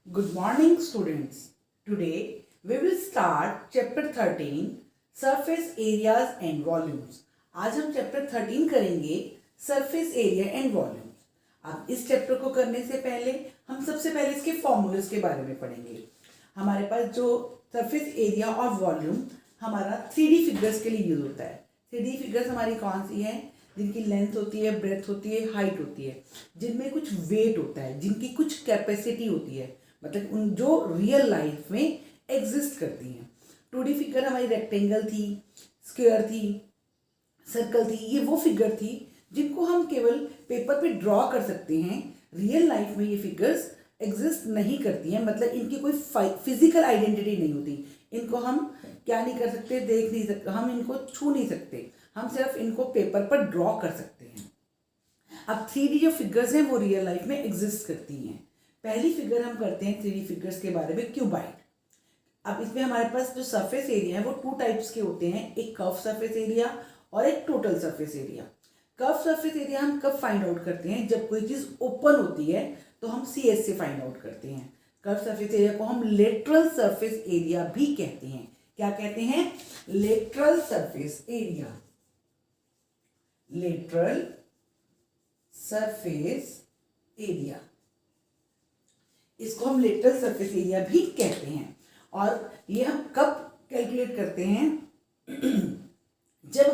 Good morning, students. Today we will start chapter 13 surface areas and volumes. आज हम chapter 13 करेंगे surface area and volumes. अब इस chapter को करने से पहले हम सबसे पहले इसके फॉर्मूलेस के बारे में पढ़ेंगे. हमारे पास जो सरफेस एरिया और वॉल्यूम हमारा 3D फिगर्स के लिए यूज होता है. 3D फिगर्स हमारी कौन सी है? जिनकी लेंथ होती है, ब्रेथ होती है, हाइट होती है, जिनमें कुछ वेट होता है, जिनकी कुछ कैपेसिटी होती है, मतलब उन जो रियल लाइफ में एग्जिस्ट करती हैं. 2D फिगर हमारी रेक्टेंगल थी, स्क्वायर थी, सर्कल थी. ये वो फिगर थी जिनको हम केवल पेपर पे ड्रॉ कर सकते हैं. रियल लाइफ में ये फिगर्स एग्जिस्ट नहीं करती हैं, मतलब इनकी कोई फिजिकल आइडेंटिटी नहीं होती. इनको हम क्या नहीं कर सकते, देख नहीं सकते, हम इनको छू नहीं सकते, हम सिर्फ इनको पेपर पर ड्रॉ कर सकते हैं. अब 3D जो फिगर्स हैं वो रियल लाइफ में एग्जिस्ट करती हैं. पहली फिगर हम करते हैं 3D फिगर्स के बारे में, क्यूबाइड. अब इसमें हमारे पास जो सरफेस एरिया है वो 2 टाइप्स के होते हैं, एक कर्व सरफेस एरिया और एक total surface area. Curve surface area हम कब फाइंड आउट करते हैं? जब कोई चीज़ ओपन होती है तो हम CS से फाइंड आउट करते हैं. कर्व सरफेस एरिया को हम लेटरल सरफेस एरिया भी कहते हैं. क्या कहते हैं? Lateral surface area. Lateral surface area, इसको हम लेटरल सरफेस एरिया भी कहते हैं. और ये हम कब कैलकुलेट करते हैं? जब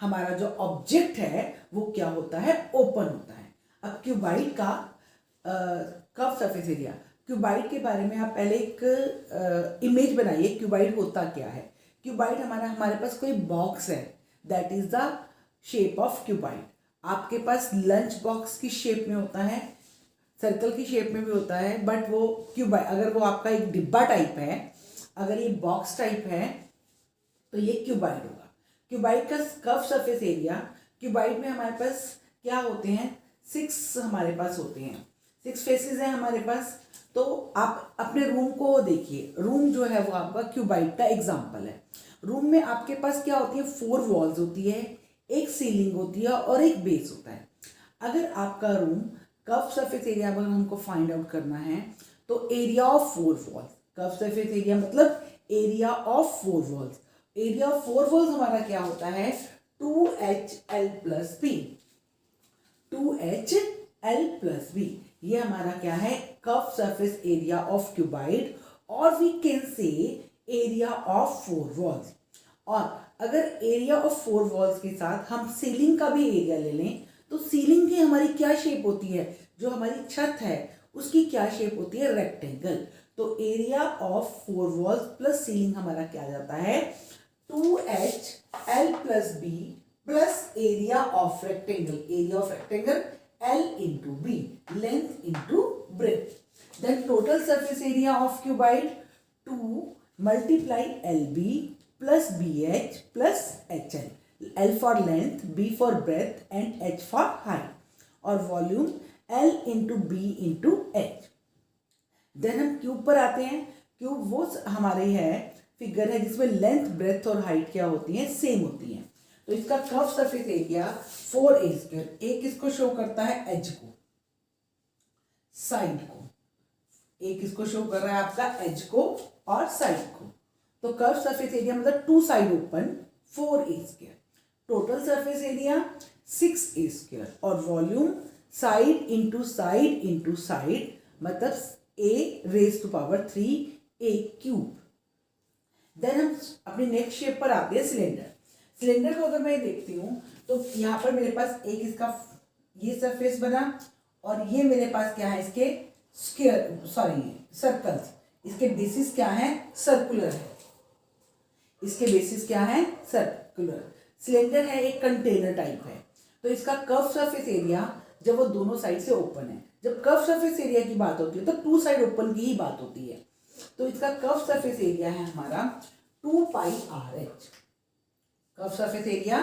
हमारा जो ऑब्जेक्ट है वो क्या होता है? ओपन होता है. अब क्यूबाइड का कर्व सरफेस एरिया, क्यूबाइड के बारे में आप पहले एक इमेज बनाइए. क्यूबाइड होता क्या है? क्यूबाइड हमारे पास कोई बॉक्स है, that is the shape of cuboid. आपके पास लंच बॉक्स की शेप में होता है, सर्कल की शेप में भी होता है, बट वो क्यूबाइड, अगर वो आपका एक डिब्बा टाइप है, अगर ये बॉक्स टाइप है तो ये क्यूबाइड होगा. क्यूबाइड का कर्व सरफेस एरिया, क्यूबाइड में हमारे पास क्या होते हैं? 6 हमारे पास होते हैं, 6 फेसेस हैं हमारे पास. तो आप अपने रूम को देखिए, रूम जो है वो आपका क्यूबाइड का एग्जाम्पल है. रूम में आपके पास क्या होती है? 4 वॉल्स होती है, एक सीलिंग होती है और एक बेस होता है. अगर आपका रूम कर्व सरफेस एरिया अगर हमको फाइंड आउट करना है तो area of 4 walls, curve surface area मतलब area of 4 walls. Area of 4 walls हमारा क्या होता है? 2HL plus B. 2HL plus B, ये हमारा क्या है? Curve surface area of cuboid. और we can say area of 4 walls. और अगर एरिया ऑफ 4 वॉल्स के साथ हम सीलिंग का भी एरिया ले लें तो सीलिंग की हमारी क्या शेप होती है? जो हमारी छत है उसकी क्या शेप होती है? रेक्टेंगल. तो area of 4 walls plus ceiling हमारा क्या आ जाता है? 2HL plus B plus area of rectangle. Area of rectangle L into B, length into breadth. Then total surface area of cuboid 2 multiply LB plus BH plus HL. L for length, B for breadth and H for height. और volume L into B into H. Then हम cube पर आते हैं. Cube वो हमारे है figure है जिसमें लेंथ, ब्रेथ और हाइट क्या होती है? सेम होती है. तो इसका कर्व सरफेस एरिया 4A². एक इसको शो करता है एज को, साइड को. एक इसको शो कर रहा है आपका एज को और साइड को. तो कर्व सरफेस एरिया मतलब 2 side open 4A². Total surface area 6A² और volume side into side into side मतलब A⁻³ देन हम अपनी नेक्स्ट शेप पर आते हैं, सिलेंडर. सिलेंडर को अगर मैं देखती हूँ तो यहाँ पर मेरे पास एक इसका ये सरफेस बना और ये मेरे पास क्या है? इसके सर्कल्स. इसके बेसिस क्या है? सर्कुलर है. इसके बेसिस क्या है? सर्कुलर. सिलेंडर है, एक कंटेनर टाइप है. तो इसका कर्व सरफेस एरिया जब वो दोनों साइड से ओपन है, जब कर्व सरफेस एरिया की बात होती है तो 2 साइड ओपन की ही बात होती है. तो इसका कर्व सरफेस एरिया है हमारा 2πRH. Curve surface area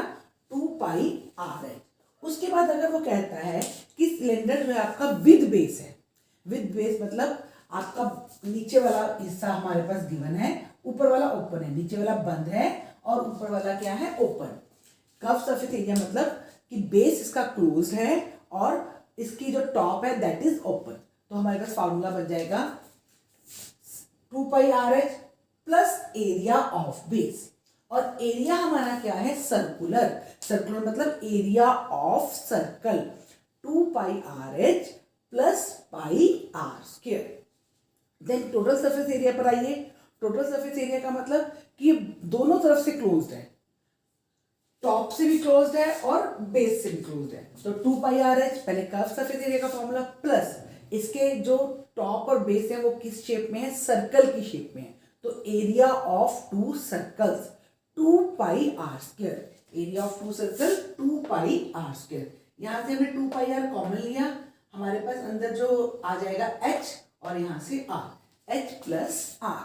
2πRH. उसके बाद अगर वो कहता है कि सिलेंडर जो है आपका विद बेस है, विद बेस मतलब आपका नीचे वाला हिस्सा हमारे पास गिवन है, ऊपर वाला ओपन है, नीचे वाला बंद है और ऊपर वाला क्या है? ओपन. कर्व सरफेस एरिया मतलब कि बेस इसका क्लोज है और इसकी जो टॉप है दैट इज ओपन. तो हमारे पास फार्मूला बन जाएगा 2πRH plus area of base. और एरिया हमारा क्या है, सर्कुलर। सर्कुलर मतलब area of circle, 2πRH plus πr²। Then total surface area पर आइए। टोटल सरफेस एरिया का मतलब कि ये दोनों तरफ से क्लोज्ड है, टॉप से भी क्लोज्ड है और बेस से भी क्लोज्ड है। तो 2πRH पहले कर्व सरफेस एरिया का फॉर्मूला, प्लस इसके जो टॉप और बेस है वो किस शेप में है, सर्कल की शेप में है। तो area of two circles 2πr²। Area of two circle 2πr²। यहां से हमने 2πr कॉमन लिया, हमारे पास अंदर जो आ जाएगा h और यहां से r, h plus r।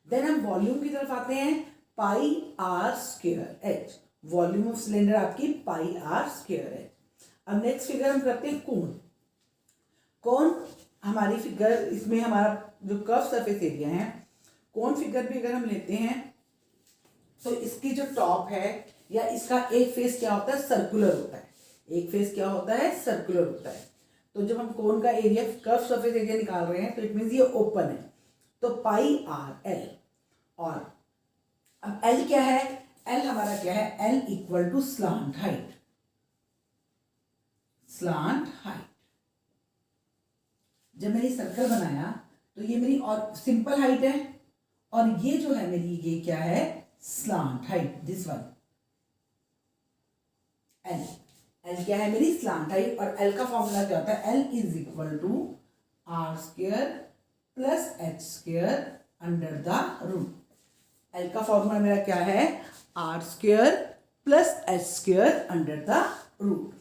Then हम वॉल्यूम की तरफ आते हैं, πr²h। वॉल्यूम ऑफ सिलेंडर आपकी πr²h। अब नेक्स्ट फिगर हम करते हैं कोन। कोन हमारी फिगर, इसमें हमारा जो कर्व सरफेस एरिया है, कोन फिगर भी अगर हम लेते हैं तो इसकी जो टॉप है या इसका एक फेस क्या होता है, सर्कुलर होता है। एक फेस क्या होता है, सर्कुलर होता है। तो जब हम कोन का एरिया, कर्व सरफेस एरिया निकाल रहे हैं तो इट मींस ये ओपन है, तो πrl। और अब l क्या है, l हमारा क्या है, l equal to slant height. Slant height, जब मैंने सर्कल बनाया तो ये मेरी और सिंपल हाइट है, और ये जो है मेरी, ये क्या है, slant height, this one l। l क्या है मेरी, स्लांट हाइट। और l का फॉर्मूला क्या होता है, l is equal to r² plus h² under the root. l का फॉर्मूला मेरा क्या है, r² plus h² under the root.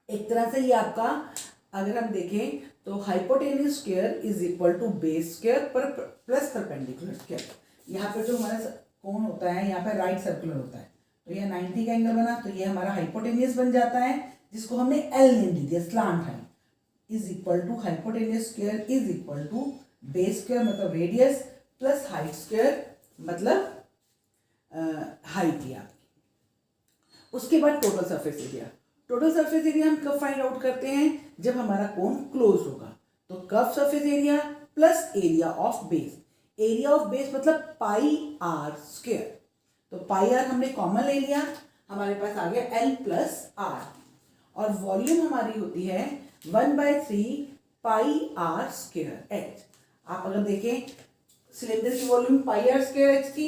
एक तरह से ये आपका, अगर हम देखें तो hypotenuse square is equal to base square पर प्लस परपेंडिकुलर स्क्वायर। यहाँ पर जो हमारा कोण होता है, यहाँ पर राइट सर्कुलर होता है, तो ये 90 का एंगल बना, तो ये हमारा हाइपोटेन्यूज बन जाता है, जिसको हमने एल नेम दे दिया, slant height is equal to hypotenuse square is equal to base square मतलब रेडियस प्लस हाइट स्क्वायर मतलब हाइट ही आपकी। उसके बाद total surface area. Total surface area हम कब फाइंड आउट करते हैं, जब हमारा कोन क्लोज होगा। तो curve surface area plus area of base. Area of base मतलब πr²। तो πr हमने कॉमन ले लिया, हमारे पास आ गया l प्लस r। और वॉल्यूम हमारी होती है 1/3 πr²h। आप अगर देखें सिलेंडर की वॉल्यूम πr²h थी,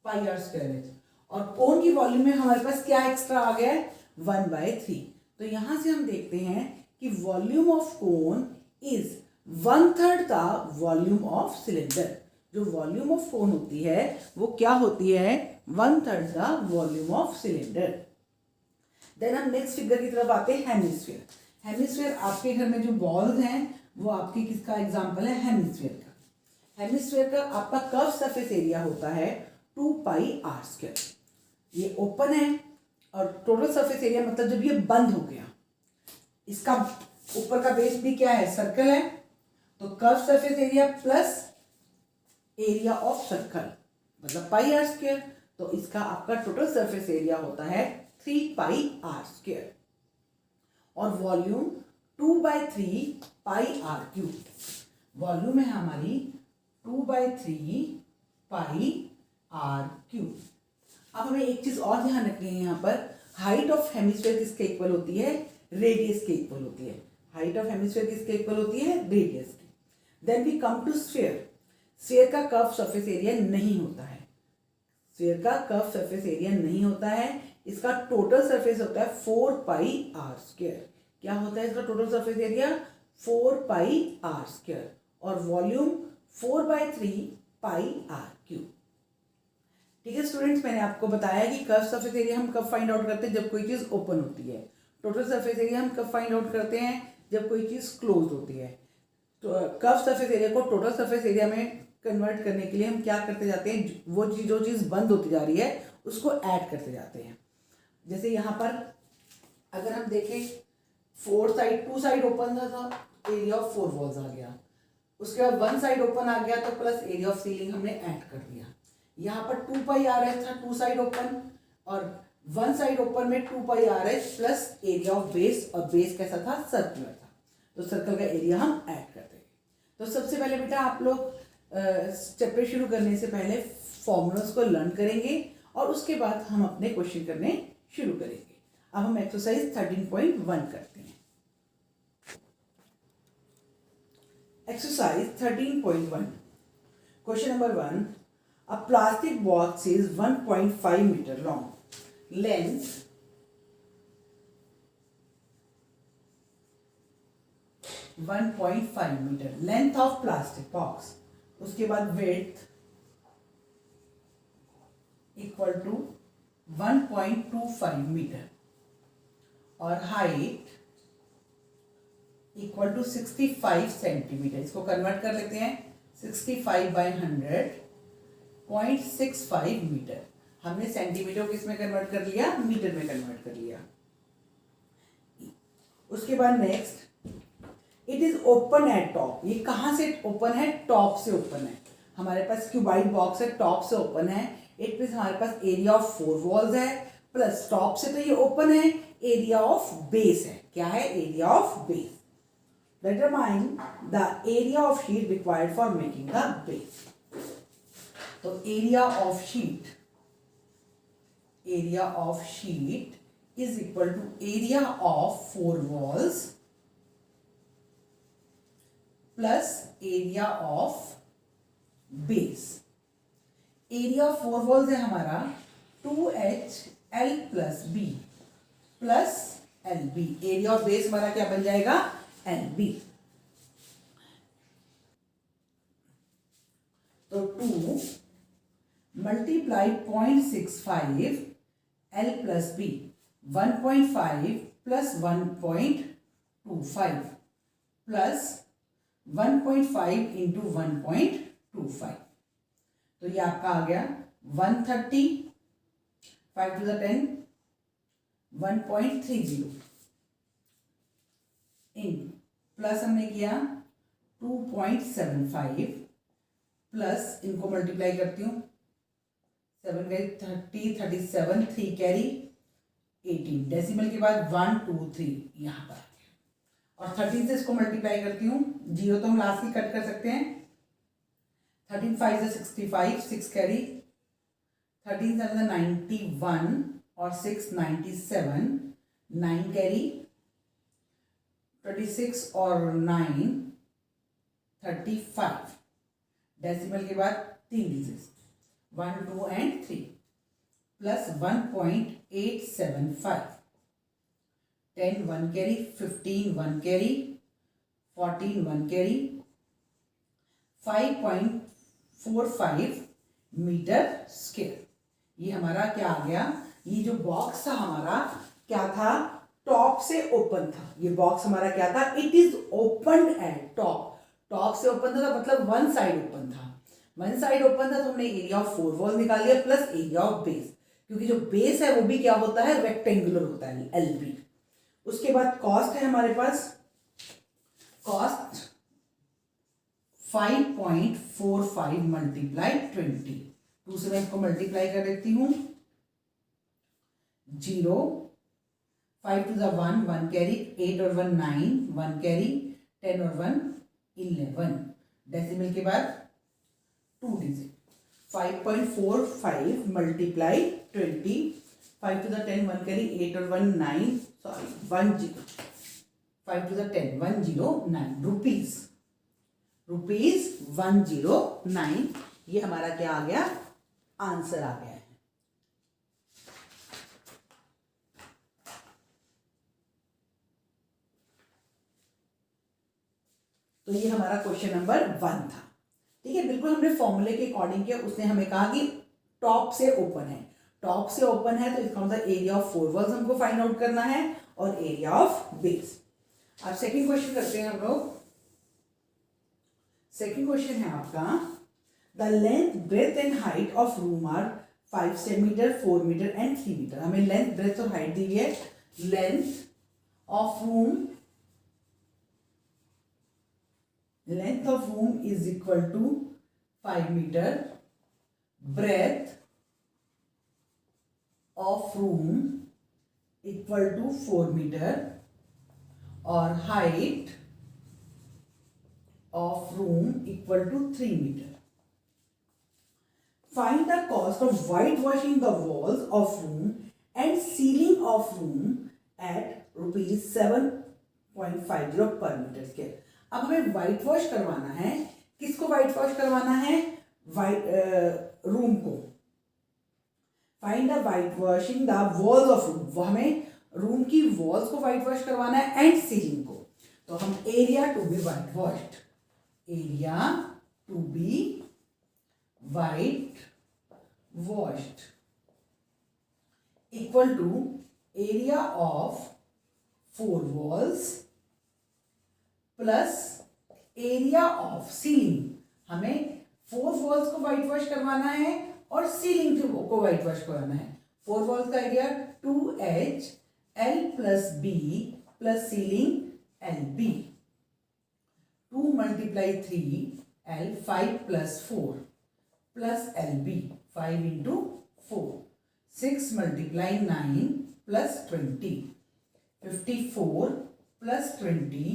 πr²h, और कोन की वॉल्यूम में हमारे पास क्या एक्स्ट्रा आ गया है, 1/3। तो यहां से हम देखते हैं कि volume of cone is 1/3 the volume of cylinder. जो वॉल्यूम ऑफ कोन होती है वो क्या होती है, 1/3 the volume of cylinder. Then हम नेक्स्ट फिगर की तरफ आते हैं, हेमिस्फीयर। हेमिस्फीयर आपके घर में जो बॉल्स हैं वो आपकी किसका एग्जाम्पल है, हेमिस्फीयर का। हेमिस्फीयर का आपका कर्व सरफेस एरिया होता है 2πr²। ये ओपन है, और टोटल सरफेस एरिया मतलब जब ये बंद हो गया, इसका ऊपर का बेस भी क्या है, सर्कल है, तो curve surface area plus area of circle मतलब πr²। तो इसका आपका टोटल सरफेस एरिया होता है 3πr²। और वॉल्यूम 2/3 πr³। वॉल्यूम है हमारी 2/3 πr³। अब हमें एक चीज और ध्यान रखनी है, यहाँ पर हाइट ऑफ हेमिस्फीयर किसके इक्वल होती है, रेडियस के इक्वल होती है। हाइट ऑफ हेमिस्फीयर किसके इक्वल होती है, रेडियस की। Then we come to sphere. Sphere का कर्व सरफेस एरिया नहीं होता है। स्फीयर का कर्व सरफेस एरिया नहीं होता है। इसका टोटल सरफेस होता है 4πr²। क्या होता है इसका टोटल सरफेस एरिया, 4πr²। और वॉल्यूम 4/3 πr³। ठीक है स्टूडेंट्स, मैंने आपको बताया कि कर्व सरफेस एरिया हम कब फाइंड आउट करते हैं, जब कोई चीज ओपन होती है। टोटल सरफेस एरिया हम कब फाइंड आउट करते हैं, जब कोई चीज क्लोज होती है। तो कर्व सरफेस एरिया को टोटल सरफेस एरिया में कन्वर्ट करने के लिए हम क्या करते जाते हैं, वो चीज जो चीज बंद होती जा रही है उसको ऐड करते जाते हैं। जैसे यहाँ पर अगर हम देखें 2 साइड ओपन था, एरिया ऑफ 4 वॉल्स आ गया। उसके बाद 1 साइड ओपन आ गया तो प्लस एरिया ऑफ सीलिंग हमने ऐड कर दिया। यहाँ पर 2πr था, 2 साइड ओपन, और 1 साइड ओपन में 2πr plus area of base, और बेस कैसा था, सर्कुलर था, तो सर्कल का एरिया हम ऐड करते हैं। तो सबसे पहले बेटा आप लोग चैप्टर शुरू करने से पहले फॉर्मूलाज को लर्न करेंगे और उसके बाद हम अपने क्वेश्चन करने शुरू करेंगे। अब हम एक्सरसाइज 13.1 करते हैं। Exercise 13.1 question number 1, a plastic box is 1.5 metre long, length 1.5 metre, length of plastic box. उसके बाद विड्थ इक्वल टू 1.25 मीटर और हाइट इक्वल टू 65 सेंटीमीटर। इसको कन्वर्ट कर लेते हैं, 65/100 0.65 मीटर। हमने सेंटीमीटर को किस में कन्वर्ट कर लिया, मीटर में कन्वर्ट कर लिया। उसके बाद next, it is open at top. ये कहाँ से ओपन है, टॉप से ओपन है। हमारे पास क्यूबाइड बॉक्स है, टॉप से ओपन है। इट मीन्स हमारे पास एरिया ऑफ 4 वॉल्स है, प्लस टॉप से तो ये ओपन है, एरिया ऑफ बेस है। क्या है, area of base. Determine the area of sheet required for making the base. तो area of sheet is equal to area of 4 walls plus area of base. Area of 4 walls है हमारा 2HL plus B plus LB। Area of base हमारा क्या बन जाएगा, LB। तो 2 multiply 0.65 L plus B, 1.5 plus 1.25 plus 1.5 into 1.25। तो ये आपका आ गया 130, 5 to the 10 1.30 इन प्लस हमने किया 2.75 प्लस इनको मल्टीप्लाई करती हूँ, 7 गई 30, 37, 3 कैरी 18, डेसिमल के बाद 1 2 3 यहाँ पर आ गया। और 13 से इसको मल्टीप्लाई करती हूँ, 0 तो हम लास्ट की कट कर सकते हैं। 13 5 से 65, 6 कैरी, 13 7 91 और 6 97, 9 कैरी, 26 और 9 35, डेसिमल के बाद 3 digits 1 2 and 3 plus 1.875, 10 1 carry, 15 1 carry, 14 1 carry, 5.45 metre square. ये हमारा क्या आ गया, ये जो बॉक्स था हमारा क्या था, टॉप से ओपन था। ये बॉक्स हमारा क्या था, it is open at top. Top से ओपन था मतलब वन साइड ओपन था। वन साइड ओपन था तो हमने एरिया ऑफ 4 वॉल निकाल लिया प्लस एरिया ऑफ बेस, क्योंकि जो बेस है वो भी क्या होता है, रेक्टेंगुलर होता है, LB। उसके बाद कॉस्ट है हमारे पास, कॉस्ट 5.45 मल्टीप्लाई 20। 2 से मैं इसको मल्टीप्लाई कर देती हूँ, 0 5 to the 1 1 कैरी, 8 और 1 9, 1 कैरी, 10 और 1 11, डेसिमल के बाद 2 digit. 5.45 multiply 20, 5 to the 10 1 carry, 8 और 1 9, सॉरी 1 0, 5 to the 10 109 रुपीज 109। ये हमारा क्या आ गया, आंसर आ गया है। तो ये हमारा क्वेश्चन नंबर 1 था। ठीक है, बिल्कुल हमने फॉर्मूले के अकॉर्डिंग किया। उसने हमें कहा कि टॉप से ओपन है, टॉप से ओपन है तो इसका मतलब एरिया ऑफ 4 वॉल्स हमको फाइंड आउट करना है और एरिया ऑफ बेस। अब सेकंड क्वेश्चन करते हैं हम लोग। सेकंड क्वेश्चन है आपका, the length breadth and height of room are 5 centimetre 4 metre and 3 metre. हमें लेंथ ब्रेथ और हाइट दी हुई है। Length of room is equal to 5 metre, breadth of room equal to 4 metre और height of room equal to 3 metre. Find the cost of whitewashing the walls of room and ceiling of room at ₹7.50 per meter square. अब हमें white wash करवाना है, किसको white wash करवाना है? Room को. Find the white washing the walls of room, वो हमें रूम की वॉल्स को व्हाइट वॉश करवाना है एंड सीलिंग को. तो हम area to be white washed, area to be white washed equal to area of 4 walls plus area of ceiling. हमें 4 walls को व्हाइट वॉश करवाना है और सीलिंग को व्हाइट वॉश करवाना है. 4 walls का area 2H L plus B plus ceiling LB. 2 multiply 3 L 5 plus 4 plus LB 5 into 4. 6 multiply 9 plus 20. 54 plus 20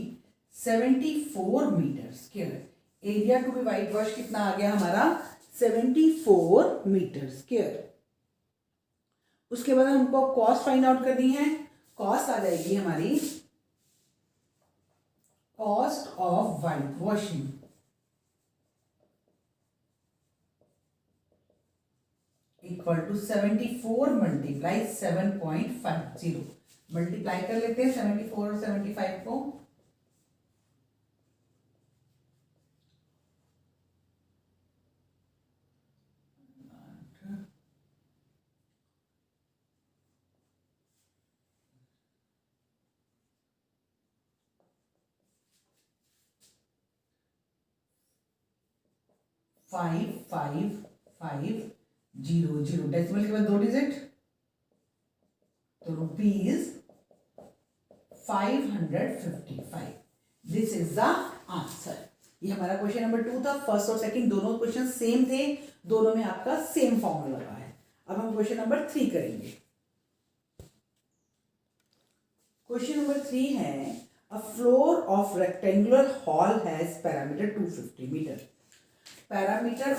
74 metre square. Area to be white wash कितना आ गया हमारा? 74 मीटर स्क्वायर. उसके बाद हमको कॉस्ट फाइंड आउट करनी है. कॉस्ट आ जाएगी हमारी cost of white washing equal to 74 multiply 7.50. Multiply कर लेते हैं 74 और 75 को. Five five five zero zero. Decimal के बाद 2 डिजिट, तो ₹555. This is the answer. ये हमारा क्वेश्चन नंबर 2 था. फर्स्ट और सेकंड दोनों क्वेश्चन सेम थे, दोनों में आपका सेम फॉर्मूला लगा है. अब हम क्वेश्चन नंबर 3 करेंगे. क्वेश्चन नंबर 3 है a floor of rectangular hall has perimeter 250 metre. Perimeter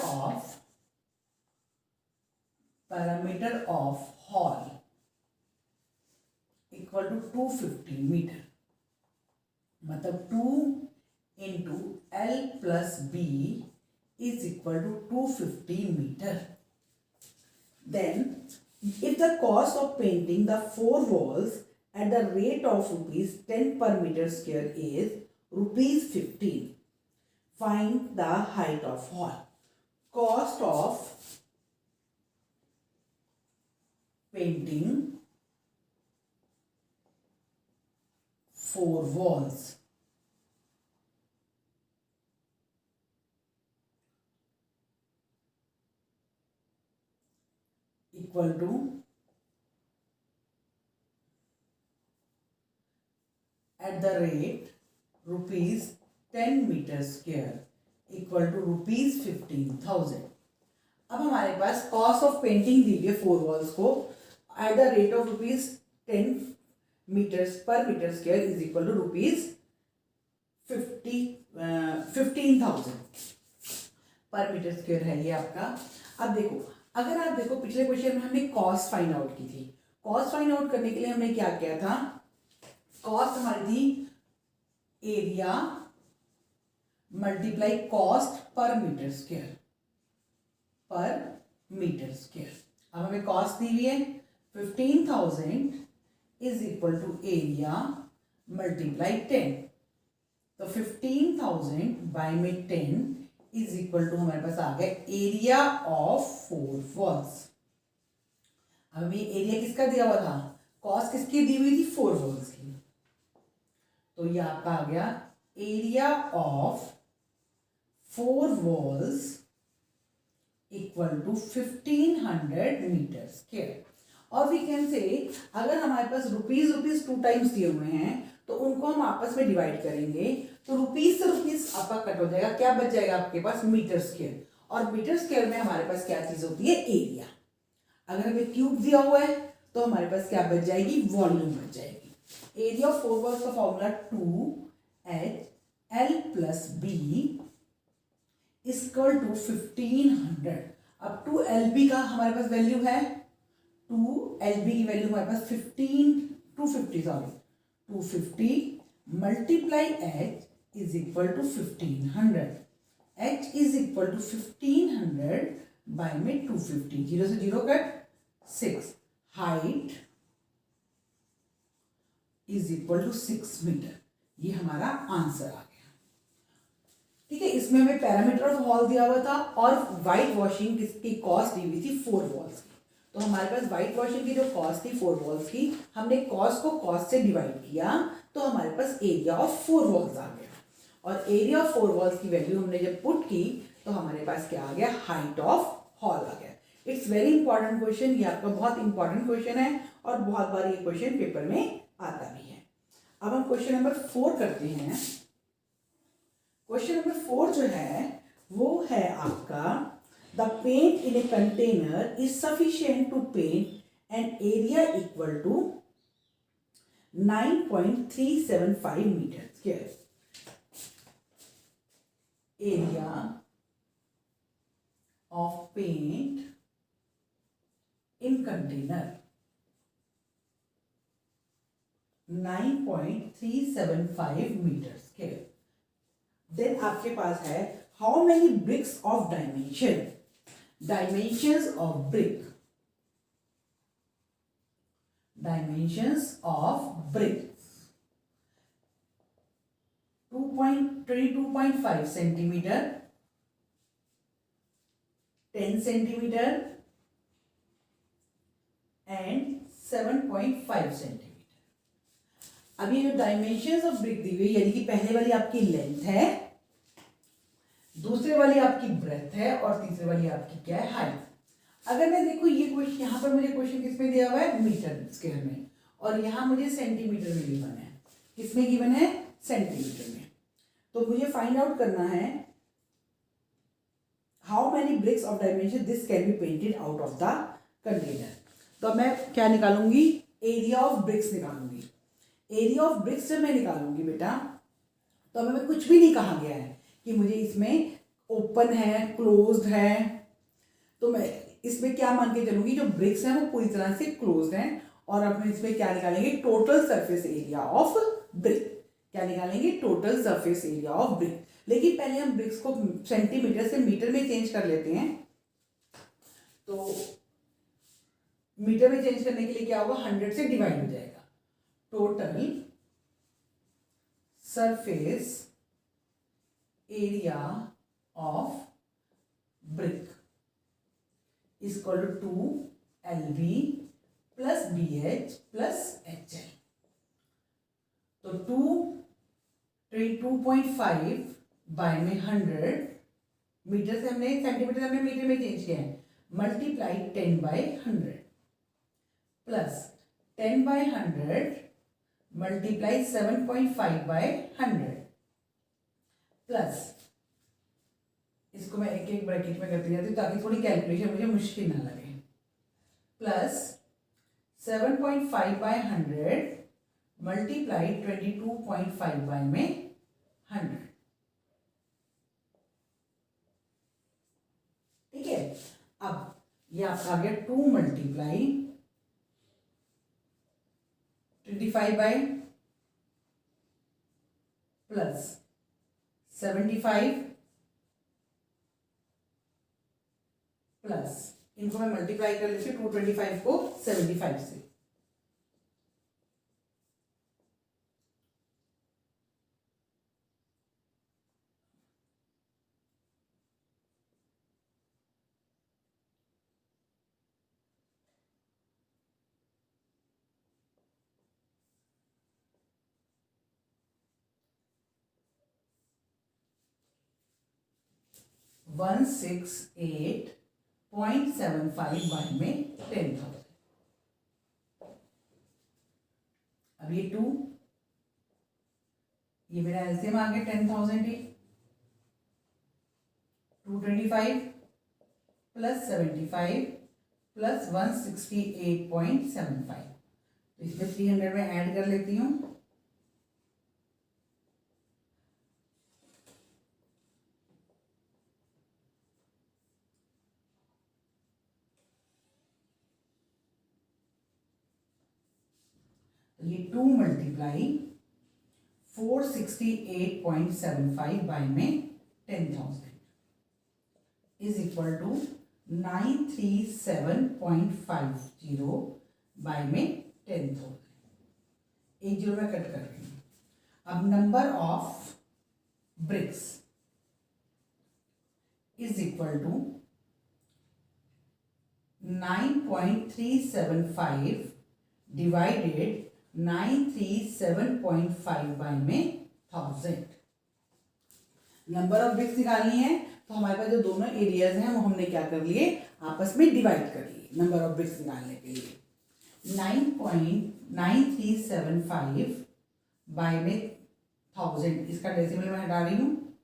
of hall equal to 250 metre. मतलब 2 into L plus B is equal to 250 metre. Then if the cost of painting the 4 walls at the rate of ₹10 per meter square is ₹15, find the height of hall. Cost of painting 4 walls equal to at the rate ₹10 meter square equal to ₹15,000. अब हमारे पास cost of painting दी है 4 walls को at the rate of ₹10 metres per metre square is equal to ₹15,000 per metre square है ये आपका. अब देखो, अगर आप देखो पिछले क्वेश्चन में हमने कॉस्ट फाइंड आउट की थी. कॉस्ट फाइंड आउट करने के लिए हमने क्या किया था? कॉस्ट हमारी थी area multiply cost per metre square. अब हमें कॉस्ट दी हुई है 15,000 is equal to area multiply 10. तो 15,000 बाय में 10 इज इक्वल टू हमारे पास आ गया एरिया ऑफ 4 वॉल्स. अब हमें एरिया किसका दिया हुआ था? कॉस्ट किसकी दी हुई थी? 4 वॉल्स की. तो ये आपका आ गया area of 4 walls equal to 1500 metre square. और वी कैन से अगर हमारे पास रुपीज 2 टाइम्स दिए हुए हैं तो उनको हम आपस में डिवाइड करेंगे तो रुपीज से रुपीज आपका कट हो जाएगा. क्या बच जाएगा आपके पास? Metre square. और मीटर स्क्वायर में हमारे पास क्या चीज होती है? एरिया. अगर हमें क्यूब दिया हुआ है तो हमारे पास क्या बच जाएगी? वॉल्यूम बच जाएगी. एरिया ऑफ 4 walls का formula 2H L plus B equal to 1500. अब 2LB का हमारे पास वैल्यू है, 2LB की वैल्यू हमारे पास 250 sorry 250 multiply H is equal to 1500। H is equal to 1500 by में 250, 0 से 0 cut 6, height is equal to 6 metre. ये हमारा आंसर आ गया। ठीक है, इसमें हमें पैरामीटर ऑफ हॉल दिया हुआ था और व्हाइट वॉशिंग की कॉस्ट दी हुई थी 4 वॉल्स की। तो हमारे पास व्हाइट वॉशिंग की जो कॉस्ट थी 4 वॉल्स की, हमने कॉस्ट को कॉस्ट से डिवाइड किया तो हमारे पास एरिया ऑफ 4 वॉल्स आ गया। और एरिया ऑफ 4 वॉल्स की वैल्यू हमने जब पुट की तो हमारे पास क्या आ गया, हाइट ऑफ हॉल आ गया। इट्स वेरी इंपॉर्टेंट क्वेश्चन, ये आपका बहुत इंपॉर्टेंट क्वेश्चन है और बहुत बार ये क्वेश्चन पेपर में आता भी है। अब हम क्वेश्चन नंबर 4 करते हैं। क्वेश्चन नंबर 4 जो है वो है आपका, the paint in a container is sufficient to paint an area equal to 9.375 metre square. Area of paint in container 9.375 metre square. Then आपके पास है how many bricks of dimension, dimensions of brick, dimensions of bricks 22.5 centimetre, 10 centimetre and 7.5 centimetre. अब ये जो dimensions of brick दी हुई, यानी कि पहले वाली आपकी लेंथ है, दूसरे वाली आपकी ब्रेथ है और तीसरे वाली आपकी क्या है, हाइट। अगर मैं देखो ये क्वेश्चन, यहाँ पर मुझे क्वेश्चन किसमें दिया हुआ है, मीटर स्क्वायर में, और यहाँ मुझे सेंटीमीटर में गिवन है। किसमें गिवन है, सेंटीमीटर में। तो मुझे फाइंड आउट करना है how many bricks of dimension this can be painted out of the container. तो मैं क्या निकालूंगी, एरिया ऑफ ब्रिक्स निकालूंगी। एरिया ऑफ ब्रिक्स जब मैं निकालूंगी बेटा, तो हमें कुछ भी नहीं कहा गया है कि मुझे इसमें ओपन है, क्लोज्ड है, तो मैं इसमें क्या मान के चलूंगी, जो ब्रिक्स हैं वो पूरी तरह से क्लोज्ड हैं। और अब हम इसमें क्या निकालेंगे, total surface area of brick. क्या निकालेंगे, total surface area of brick. लेकिन पहले हम ब्रिक्स को सेंटीमीटर से मीटर में चेंज कर लेते हैं। तो मीटर में चेंज करने के लिए क्या होगा, 100 से डिवाइड हो जाएगा। Total surface area of brick is equal to 2LB plus BH plus HL। तो 2.5 बाय में 100, मीटर से हमने सेंटीमीटर से हमने मीटर में चेंज किया है, मल्टीप्लाई 10/100 प्लस 10/100 मल्टीप्लाई 7.5/100 प्लस, इसको मैं एक एक ब्रैकेट में करती जाती हूँ ताकि थोड़ी कैलकुलेशन मुझे मुश्किल ना लगे, प्लस 7.5/100 मल्टीप्लाई 22.5 में 100। ठीक है, अब ये आपका आ गया 2 मल्टीप्लाई 25 प्लस 75 प्लस, इनको मैं मल्टीप्लाई कर लेती हूँ 225 को 75 से। वन 168.75 बाय में 10,000। अब ये 2, ये मेरा एलसीएम आ गया 10,000 ही, 225 प्लस 75 प्लस 168.75, तो इसमें 300 में ऐड कर लेती हूँ। तो ये 2 मल्टीप्लाई 468.75 बाय में 10,000 इज इक्वल टू 937.50 बाय में 10,000। एक जीरो में कट कर रही हूँ। अब number of bricks is equal to 9.375 divided 937.5 by में 1000। नंबर ऑफ ब्रिक्स निकालनी है तो हमारे पास जो दोनों एरियाज हैं वो हमने क्या कर लिए, आपस में डिवाइड कर लिए नंबर ऑफ ब्रिक्स निकालने के लिए। 9.9375 बाय में 1000, इसका डेसिमल में हटा रही हूँ,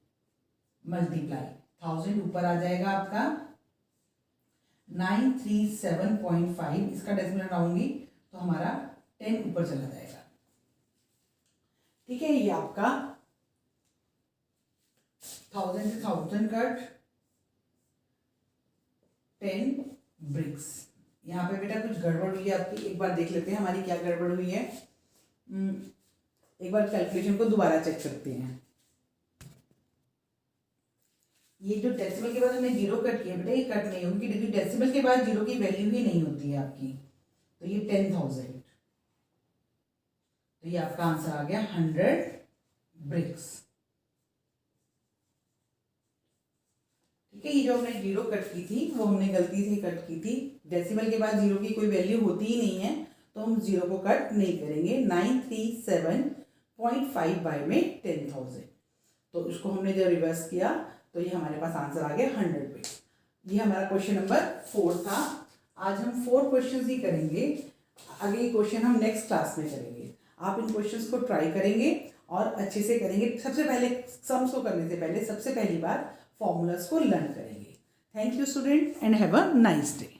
मल्टीप्लाई 1000 ऊपर आ जाएगा आपका 937.5, इसका डेसिमल हटाऊंगी तो हमारा 10 ऊपर चला जाएगा। ठीक है, ये आपका 1000 से 1000 कट 10 ब्रिक्स। यहाँ पे बेटा कुछ गड़बड़ हुई है आपकी, एक बार देख लेते हैं हमारी क्या गड़बड़ हुई है। एक बार कैलकुलेशन को दोबारा चेक करते हैं। ये जो डेसिमल के बाद हमने जीरो कट किया बेटा, ये कट नहीं होगी क्योंकि डेसिमल के बाद जीरो की वैल्यू ही नहीं होती है आपकी। तो ये 10,000, तो ये आपका आंसर आ गया 100 ब्रिक्स। ठीक है, ये जो हमने जीरो कट की थी वो हमने गलती से कट की थी। डेसिमल के बाद जीरो की कोई वैल्यू होती ही नहीं है तो हम जीरो को कट नहीं करेंगे। 937.5 बाय में 10,000, तो इसको हमने जब रिवर्स किया तो ये हमारे पास आंसर आ गया 100 ब्रिक्स। ये हमारा क्वेश्चन नंबर 4 था। आज हम 4 क्वेश्चन ही करेंगे, आगे ये क्वेश्चन हम नेक्स्ट क्लास में करेंगे। आप इन क्वेश्चंस को ट्राई करेंगे और अच्छे से करेंगे। सबसे पहले सम्स को करने से पहले सबसे पहली बार फॉर्मूलाज को लर्न करेंगे। Thank you student and have a nice day.